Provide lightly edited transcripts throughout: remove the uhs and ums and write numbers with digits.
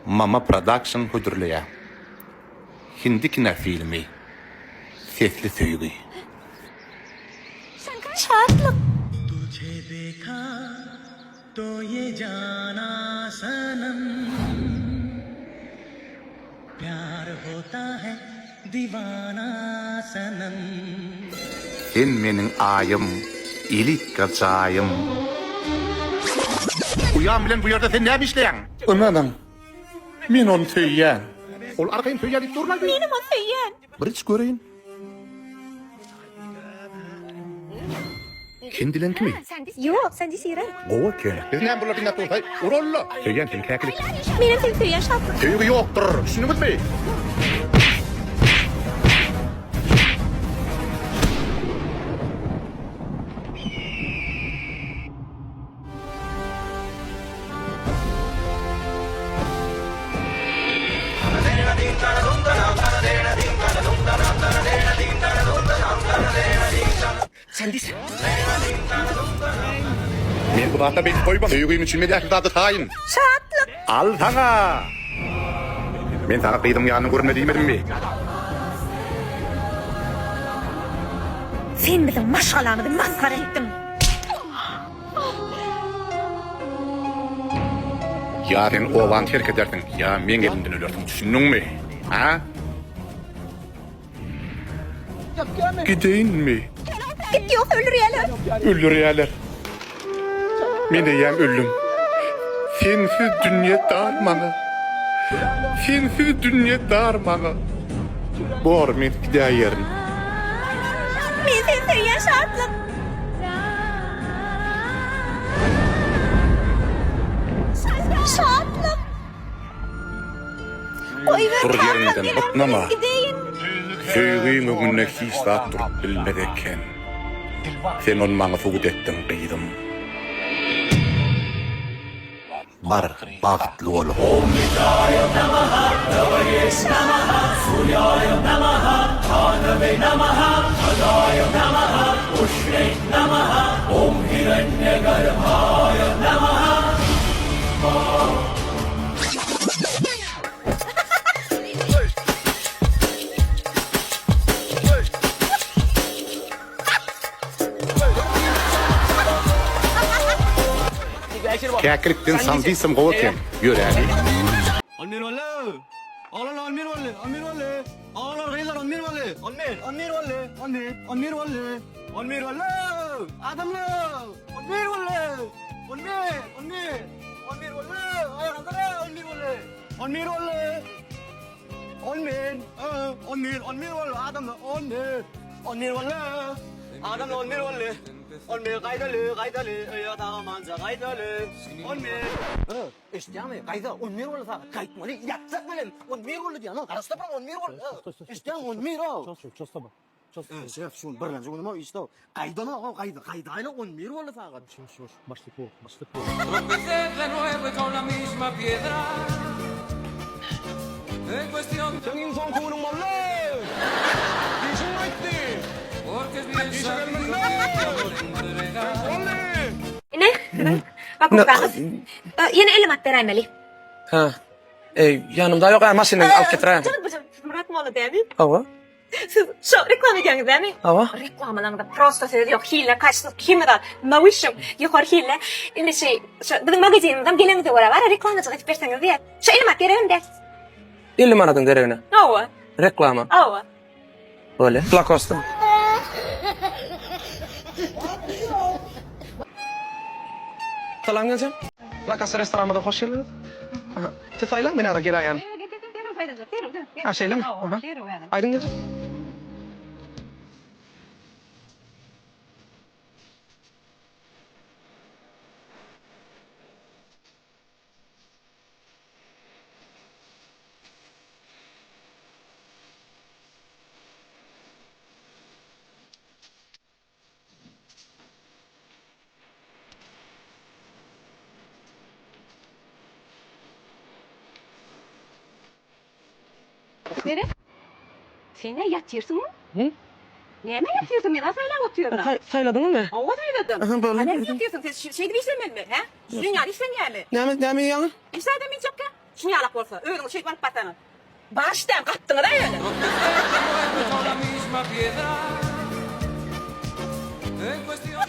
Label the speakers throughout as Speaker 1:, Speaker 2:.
Speaker 1: Mama Production hüdürlüğe. Hindi kina filmi. Sesli söylüğü.
Speaker 2: Şartlık.
Speaker 3: तुझे देखा तो ये जाना सनम प्यार होता है दीवाना सनम
Speaker 1: Sen menin ayım, ilik kaçayım. Uyan bilen bu yerde sen ne işleyen? Ananım. Men onu söyleyen. Ol arkayın söyleyen durmaydı.
Speaker 2: Benim o söyleyen.
Speaker 1: Bir iç göreyim. Kendilen kimi?
Speaker 2: Yok, sen de siren.
Speaker 1: Gowa kene. Biz ne bular dinle tutay? Urollo. Söyleyen sen kekilik.
Speaker 2: Benim sen söyleyen şartlık.
Speaker 1: Söylüğü yoktur. Düşünümüz mi?
Speaker 3: Sen değilsin.
Speaker 1: Men bu dağda beni koybam. Söylüğüm için medyak dadı tayin.
Speaker 2: Şartlık.
Speaker 1: Al sana. Men sana kıydım yanını görme demedim mi?
Speaker 2: Sen bizim maşalamızı maskara ettin.
Speaker 1: Ya sen oğlan terk edersin, ya men elimden ölürsün, düşündün mü? Ha? Gideyim mi?
Speaker 2: Git yok öldürüyelim.
Speaker 1: Öldürüyorlar. Men de yem öldüm. Sensiz dünya darmanı. Sensiz dünya darmanı. Bor men gideyerim.
Speaker 2: Ben sen söyleyen şartlık. Şartlık. Koy ver
Speaker 1: Dur
Speaker 2: şartlık.
Speaker 1: yerinden,
Speaker 2: Bir
Speaker 1: bıknama.
Speaker 2: hafta gideyim.
Speaker 1: Söyleyeyim o gündeki saat durup bilmedeken. Sen onun bana fugut ettin kıydım. Bar, bağıtlı ol. Kekilikten sandıysam kovaken. Yürü hadi.
Speaker 3: Almir valle. Ağlar Almir valle. Almir valle. Ağlar gaylar Almir valle. Almir valle. Almir valle. Almir valle. Adamlar. Almir valle. Almir valle. Ayaklara Almir valle. Almir valle. Almir valle. Adamlar Almir valle. Adamlar Almir valle. Almir kaydalı. Ayakta manza kaydalı. Almir. İşte mi? Kayda Almir valle sa. Kaytmalı. Yapsak mı lan? Almir valle diyor. Arasta bırak Almir valle. İşte Almir o.
Speaker 4: Çosta bak.
Speaker 3: Şef şun bir lan şunu mu işte kaydana o kaydayla Almir valle sa.
Speaker 4: Başlık bu.
Speaker 5: Tropecé de nuevo y con la misma piedra. En cuestión de...
Speaker 3: Sen insan kovunun valle. İşin bitti.
Speaker 5: Porque es bien sabido que entregar.
Speaker 2: Ne? Bak bakalım. Yine elim at veremeli.
Speaker 4: Ha. Yanımda yok ama senin al getireyim.
Speaker 2: Canım bacım. Murat mı oldu değil mi?
Speaker 4: Hava.
Speaker 2: Siz şu reklam ediyorsunuz değil mi?
Speaker 4: Hava.
Speaker 2: Reklamlarında prosta söyledi yok hile kaçtı kimi de mavişim yukarı hile. Şimdi şu bizim magazinimden gelen de var reklamcılık edip verseniz diye. Şu elim at verelim de.
Speaker 4: 50 manatın derevine.
Speaker 2: Ava.
Speaker 4: Reklama.
Speaker 2: Ava.
Speaker 4: Böyle. Lacoste. Salam geleceğim. Lacoste restoranımda hoş geldiniz. Tefayla beni ara gel ayağını. Ha şeyle mi? Aydın geleceğim.
Speaker 2: Nere? Sen ne yatıyorsun mu?
Speaker 4: Hı?
Speaker 2: Niye mi yatıyorsun? Ben nasıl öyle oturuyorum?
Speaker 4: Sayladın mı?
Speaker 2: Ava söyledim.
Speaker 4: Aha, böyle.
Speaker 2: Hani mi yatıyorsun? Sen şeyde bir işlemedin mi? He? Dünyada işlemeyeli.
Speaker 4: Ne mi yani?
Speaker 2: İşler demeyecek ki. Şunu yalak bolsa, özüň şey bank batany. Başdan gatdyňy da öyle.
Speaker 5: Con la misma piedad. En cuestión.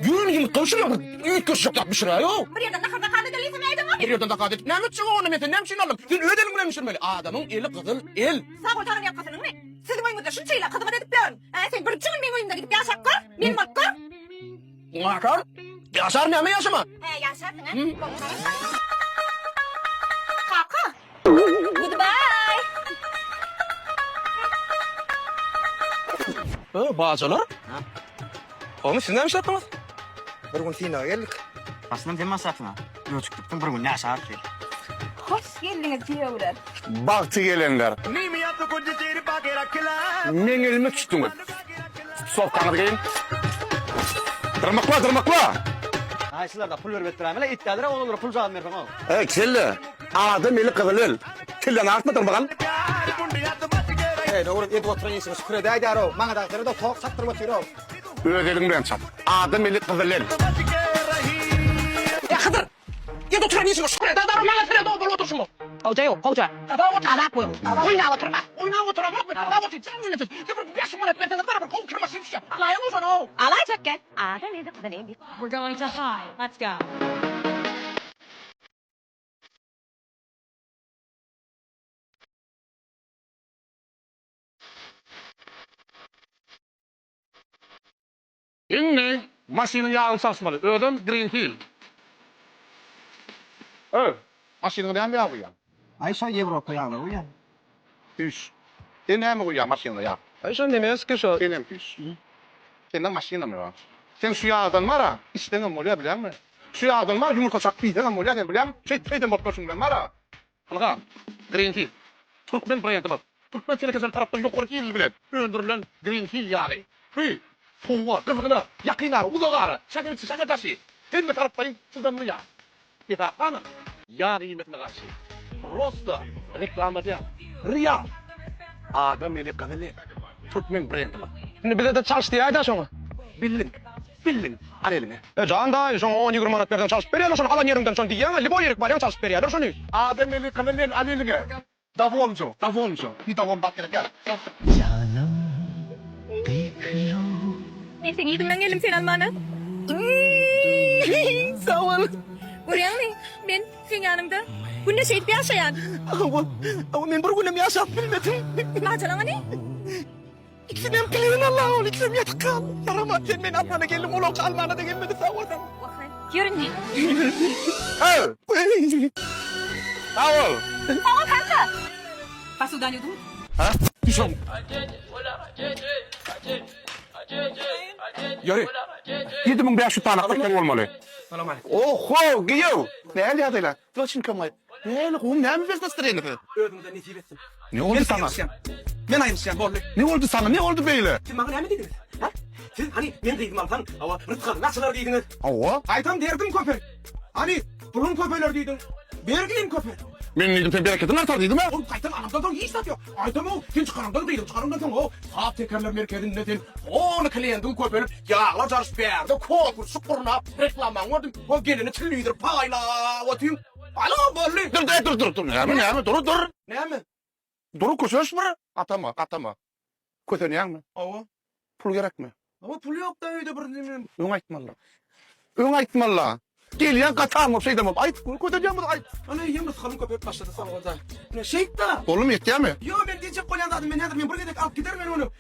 Speaker 4: Yürüyün gibi konuşuyor. İyi köşe yapmışsın ha yo.
Speaker 2: Bir yerden nakada kaldı delisi meydem.
Speaker 4: Bir yerden de kadet. Ne mi çıkıyor onu meten? Ne mi şey alalım? Sen ödelim mi demişsin böyle? Adamın eli kızıl el.
Speaker 2: Sağ ol tanrım yapmasının ne? Sizin oyunuzda şu şeyle kızıma dedip diyorum. Sen bir çıkın benim oyunumda gidip yaşak kır. Benim bak kır.
Speaker 4: Yaşar. Yaşar ne ama yaşama?
Speaker 2: Yaşarsın ha. Kaka. Goodbye.
Speaker 4: Bağcılar. Onu siz ne mi yaptınız?
Speaker 3: Bir gün sine geldik. Aslında sen masakna. Yok çıktık bir gün ne aşağı ki.
Speaker 2: Hoş geldiniz diyevler.
Speaker 1: Baktı gelenler. Men elime tuttunuz. Sofkanı gelin. Tırmakla.
Speaker 3: Ayşılar da pul verip duramela ittiler onlara pul cevap vermem o.
Speaker 1: Kelle. Adam eli kızıl el. Kilden artmadın bakalım.
Speaker 3: Doğru et oturayısınız. Kürede aydaro. Bana da da tok saktırma tiro.
Speaker 1: Ödedim ben çat. Adam eli kızıl el.
Speaker 4: Ya Hıdır. Git oturabilirsin. Şuraya da adamın bana söyle doğru otursun mu? Hoca yok hoca. Adam otur. Adam koyun. Oyna oturma. Oyna oturma. Adam otur. Sen ne diyorsun? Bir yaşım var. Ben de beraber kol kırmasın işte. Allah'ım olsun o.
Speaker 2: Alacak gel. Adam neydi kızı neydi?
Speaker 6: We're going to hide. Let's go.
Speaker 1: İnne. Maşinin yağını saçmalı. Ödüm Green Hill. Maşinin ne yağı ya?
Speaker 3: Ayşe Avrupa yani o ya.
Speaker 1: Üç. Ne mi ya maşinin ya?
Speaker 4: Ayşen demez ki şu.
Speaker 1: Benim üç. Senin maşinin mi var? Sen şu yağdan var ha. İstenen molya bilen mi? Şu yağdan var yumurta çakpıydı molya ne bilen? Şeyden bakmışsın ben var ha. Halka. Green Hill. Türkmen bayantı bak. Türkmen televizyon taraftan yukarı değil bilen. Öldürülen Green Hill yani. Hey. Fuwa, kıvırına, yakına, uzağara, şaka taşı. Sen mi taraftayım, sizden mi ya? Bir daha ana. Ya kıymetine karşı. Rosta, reklamada, riya. Adam eli kanali. Türkmen brandi bak.
Speaker 4: Şimdi bize de çalış diye ayda şunu.
Speaker 1: Bildin. Al elini.
Speaker 4: Can da şu 10-20 manat verden çalış veriyor şunu alan yerimden şunu diye ama libo yerik var çalış veriyor şunu.
Speaker 1: Adam eli kanali, al elini. Davoncu. Bir davon bak gel.
Speaker 2: Neyse giydim ben geldim sen almana.
Speaker 4: Sağ ol.
Speaker 2: Buraya mı? Ben senin yanımda. Bu ne şey bir yaşayan.
Speaker 4: Ama ben bir günüm yaşat bilmedim.
Speaker 2: Macalama ne?
Speaker 4: İkisini hem kilirin Allah ol, ikisini yatak kal. Yaramaz sen beni almana geldim, oğlum almana da gelmedi sağ ol.
Speaker 2: Görün ne?
Speaker 1: Hey. Sağ ol.
Speaker 2: Tamam kanka. Basudan yudum.
Speaker 1: Ha? Düşün. Yürü. 7500 tane kadar olmalı. Oho, giyiyor. Ne hali adıyla? Doçin kamay. Ne hali kum, ne mi vestas treni?
Speaker 3: Ödümden nesi etsin.
Speaker 1: Ne oldu sana?
Speaker 3: Ben aymışım borlu.
Speaker 1: Ne oldu sana? Ne oldu böyle?
Speaker 3: Siz bana ne mi dediniz? Ha? Siz hani ben deydim altan ama rıtkı nasıllar dediniz?
Speaker 1: Ava.
Speaker 3: Aytam derdim köpek. Hani burun köpeler dedin. Bergilin köpek.
Speaker 1: Ben neydim sen bereketin artar dedim ha?
Speaker 3: Oğlum aytam anamdan hiç satıyor. Aytam o. Sen çıkarımdan değilim. Çıkarımdan o. Sağ tekerler merkezinde sen. Onu kliyentin köpeğini. Yağla carış berdi. Kokur şukuruna. Reklaman vardı. O gelini tilliydir. Payla. Otayım. Payla borlu.
Speaker 1: Dur. Ne mi? Dur.
Speaker 3: Ne mi?
Speaker 1: Dur koşuş mu? Atama. Kötü mi?
Speaker 3: Ava.
Speaker 1: Pul gerek mi?
Speaker 3: Ama pul yok da öyle bir demin.
Speaker 1: Ön aytmalla. Geliyen katam o şeyden ay kötü mi? Ay.
Speaker 3: Ana yemez kalın köpek başladı sana orada. Ne şey da.
Speaker 1: Oğlum yetti mi?
Speaker 3: Yo ben diyecek koyan adım ben nedir ben buraya alıp gider ben onu.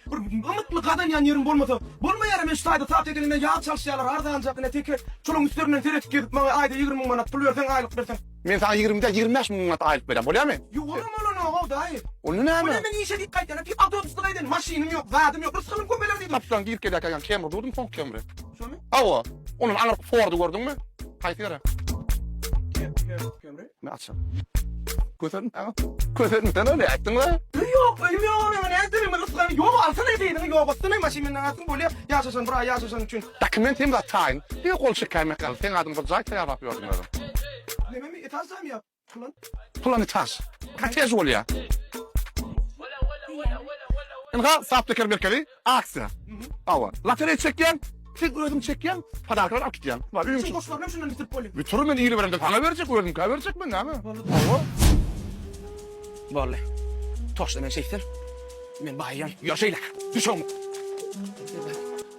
Speaker 3: Umutlu kadın yan yerim bolmadı. Bolma yarım ben şurada taht edilinde yağ çalışıyorlar harda ancak ne teker. Çolun üstlerinden teretik gidip bana ayda 20 manat pul versen aylık versen.
Speaker 1: Ben sana 20'de 25 manat aylık vereceğim. Oluyor mu?
Speaker 3: Yo olur mu lan o da hayır.
Speaker 1: Onu ne mi?
Speaker 3: Ulan ben işe dikkat edin. Bir otobüsleydin maşinim yok, vadim yok. Rızkılım köpeler dedim.
Speaker 1: Kaptan giyip gelirken kemre durdum son kemre.
Speaker 3: Şu mu?
Speaker 1: Ava. Onun ana Ford'u gördün mü? Kayıt yere.
Speaker 3: Kömre.
Speaker 1: Ne açsam? Kötü sen öyle yaptın lan.
Speaker 3: Yok, yok ben ne dedim ben rızkılım yok alsana dedim. Yok bastın maşimin atın böyle yaşasın buraya yaşasın için.
Speaker 1: Dokumentim da tayin. Bir kol çıkarmak kaldı. Sen adın da zaten yapıyordun adam.
Speaker 3: Ne mi etansam ya? Ulan.
Speaker 1: Planı tas. Kaç oluyor? Enga sapteker merkezi aksa. Ava. Lateri çeken Sen özüm çekýän, padaklar atýan. Var öýüm.
Speaker 4: Sen boş vermem şundan bitirip koyayım.
Speaker 1: Bir turu men ýyly berende sana berjek, özüm ka berjek men näme?
Speaker 4: Vallahi. Toşla men şeydir. Men bayan yaşaylak. Düşün.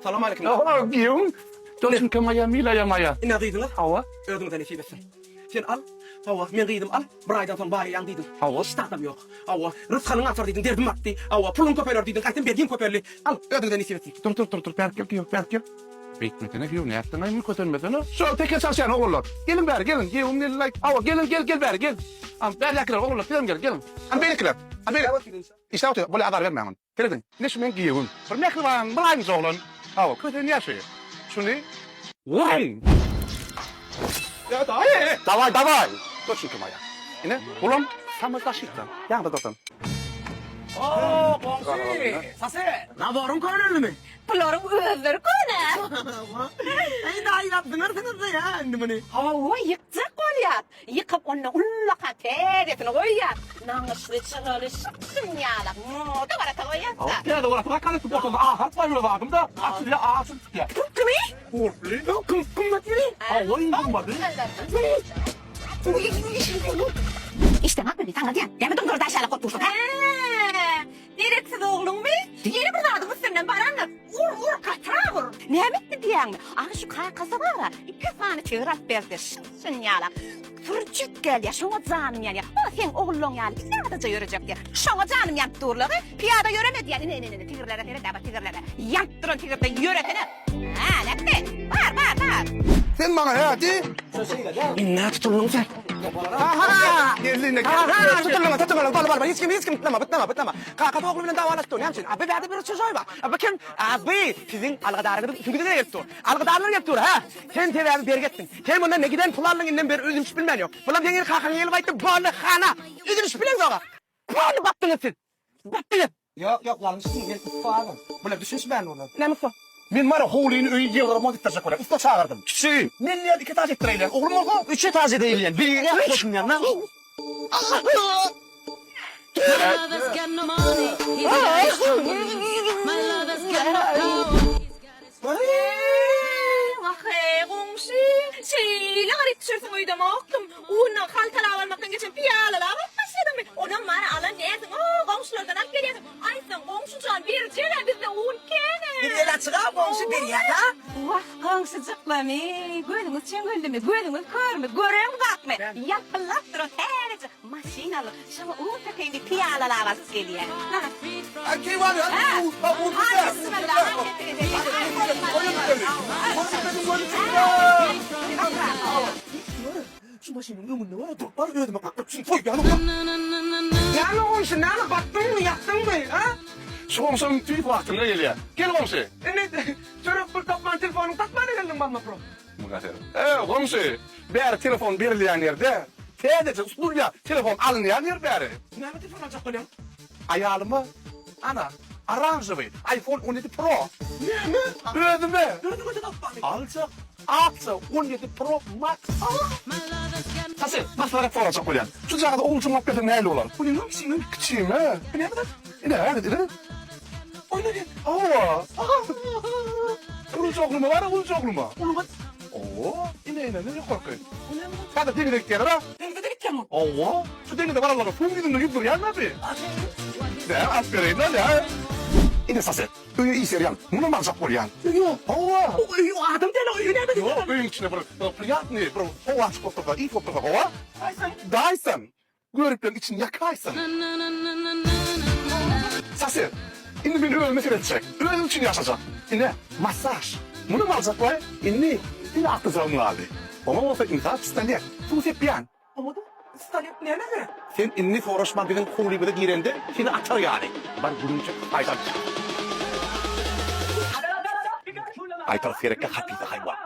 Speaker 4: Salam aleyküm.
Speaker 1: Aha, giýüm. Dostum kemaya mila ya maya.
Speaker 4: Ne diydin lan?
Speaker 1: Hawa.
Speaker 4: Ödümden işi besin. Sen al. Hava, men giydim al. Bir aydan soň bayan diýdim.
Speaker 1: Hawa.
Speaker 4: Startam yok. Hava, rızkanyň atar diýdim, derdim atdy. Hava, pulun köpeler diýdim, gaýtym bergin köperli. Al, ödümden işi besin.
Speaker 1: Dur, berkel. Bekmetene giýüm, näetden aýmy kötermedene. Şol teke çalşan ogullar. Gelin bäri, gelin. Giýüm ne Hawa, gel bäri, gel. Am berlekler ogullar, gelin. Am beýlikler. Am beýlik. İşte otur, böyle adar verme hemen. Geldin. Ne şu men giyiyorum. Bir ne kadar bırakın zorlan. Hava, kötü ne yaşıyor? Şunu. Vay. Ya davay. Dur çünkü maya. Yine, ulan, tam da taşıktan. Yanında dursun.
Speaker 4: Oo, komşu. Sase. Na varım kanalını mı?
Speaker 2: Pullarım özleri kone.
Speaker 4: Ay da yaptınız ya annemi.
Speaker 2: Hava yıkacak kolyat. Yıkıp onu ullaka terefini koyat. Namuslu çıgalı şıksın yalak. Moda var ata koyat.
Speaker 1: Ya da var, bırakalım bu botonda. Hat var öyle bakım da. Açılıyor, açılıyor.
Speaker 2: Kimi?
Speaker 4: Kum batiri.
Speaker 1: Hava inanmadı.
Speaker 2: İşte bak beni sana diyen. Demedim dur da aşağıya korkmuşsun. Direksiz oğlum mu? Yeni bir adımı senden baranla. Vur katra vur. Ne emetti diyen mi? Aha şu kasa var ya. 2 tane çığırat berdi. Şıksın yalak. Fırçık gel ya. Şuna canım yani. O sen oğlun yani. Piyada yürüyecek diye. Şuna canım yan durluğu. Piyada yürümedi yani. Ne. Tigirlere. Yantırın tigirde yürütene. Ha ne be? Var.
Speaker 1: Sen bana hadi.
Speaker 4: İnna tutulun sen.
Speaker 1: Aha. Yerliğine gel.
Speaker 4: Tutulun. Bal. Hiç kim bitlama. Kaka oğlumla davalaştı. Ne yapsın? Abi bir bir çocuğu var. Abi kim? Abi sizin algıdarınız şimdi de yaptı. Algıdarlar yaptı ha. Sen tebe abi beri gittin. Sen bundan ne giden pularla inden beri özüm hiç bilmen yok. Bulam senin kakan yeli baytı bağlı khana. Özüm hiç bilen yok. Bağlı baktınız siz. Baktınız. Yok lan sizin gelip falan. Bulam düşünüş ben onu. Ne mutlu?
Speaker 1: Men var holiğin öyü yıllarıma gittirecek oraya. Usta çağırdım. Küçüğüm.
Speaker 4: Ne 2 taş ettireyle. Oğlum oldu. 3'e taze değil yani. Birine koşun yanına.
Speaker 6: My lover's got no money. He's got strong. My lover's got no clothes.
Speaker 2: Vahey komşu. Şeyle garip tişörtümü uydum oğlum. Ondan kaltalar almaktan geçen piyalalar başladım. Ondan bana alan neyse. Komşulardan al geliyorsun. Ay sen komşucan bir cene bizde un kene.
Speaker 4: Bir yere çıkar komşu bir yere.
Speaker 2: Vah komşucukla mı? Gözümüz çengöldü mü? Gözümüz kör mü? Görün bak mı? Yapılattır o tereci. Maşinalı. Şuna un takayım bir piyalalar az geliyor.
Speaker 1: Kim var ya?
Speaker 2: Hadi bismillah.
Speaker 4: Şu başının önünde var ya toplar ödeme kalktım. Şimdi koy yanıma. Yani o işi nerede baktın mı yaptın mı ha?
Speaker 1: Şu komşunun tüy vaktinde geliyor. Gel komşu.
Speaker 4: Ne? Çocuk bir takman telefonunu takman edelim bana pro.
Speaker 1: Komşu. Beri telefon verilen yerde. Sadece usulca telefon alınayan yer beri.
Speaker 4: Ne bir telefon alacak öyle?
Speaker 1: Ayağımı. Ana. Aranjı iPhone 17 Pro.
Speaker 4: Ne mi?
Speaker 1: Ödeme.
Speaker 4: Gördün mü takman?
Speaker 1: Alacak. Atsa 17 Pro Max.
Speaker 6: My lover's got no
Speaker 1: Nasıl? Nasıl hareket olacak ulan? Şu sırada oğulcu muhabbeti neyle olur?
Speaker 4: Bu ne lan senin?
Speaker 1: Küçüğüm ha.
Speaker 4: Ne yapalım?
Speaker 1: Ne hadi.
Speaker 4: Oyna gel.
Speaker 1: Aa. Ulucu oğlu mu var? Ulucu oğlu mu?
Speaker 4: Oğlum bak.
Speaker 1: Oo. Ne korkuyorsun? Hadi deli de gittiler ha.
Speaker 4: Ben de gideceğim.
Speaker 1: Oo. Şu deli de var Allah'a. Fum gidin de yudur ya abi. Ne? Aferin lan ya. İne sası. Öyle iyi seriyan. Bunu mu alacak oluyan?
Speaker 4: Yok.
Speaker 1: Oo.
Speaker 4: O adam deli oyunu ne
Speaker 1: Yok. Öyle içine böyle. Priyatni. Bro. O aç koptuğa. İyi koptuğa. Hova.
Speaker 4: Aysen.
Speaker 1: Dyson. Görüklerin için yakaysın. Sası. Şimdi beni ölmek edecek. Ölüm için yaşayacak. Yine masaj. Bunu mu alacak var? Yine bir atacağım abi. Ama olsa imza istenir. Bu sepiyan.
Speaker 4: Ama da Stalin ne ne?
Speaker 1: Sen inni foruşman bizim kuli böyle girende seni atar yani. Ben bunun için aytar. Aytar fereke hapide hayvan.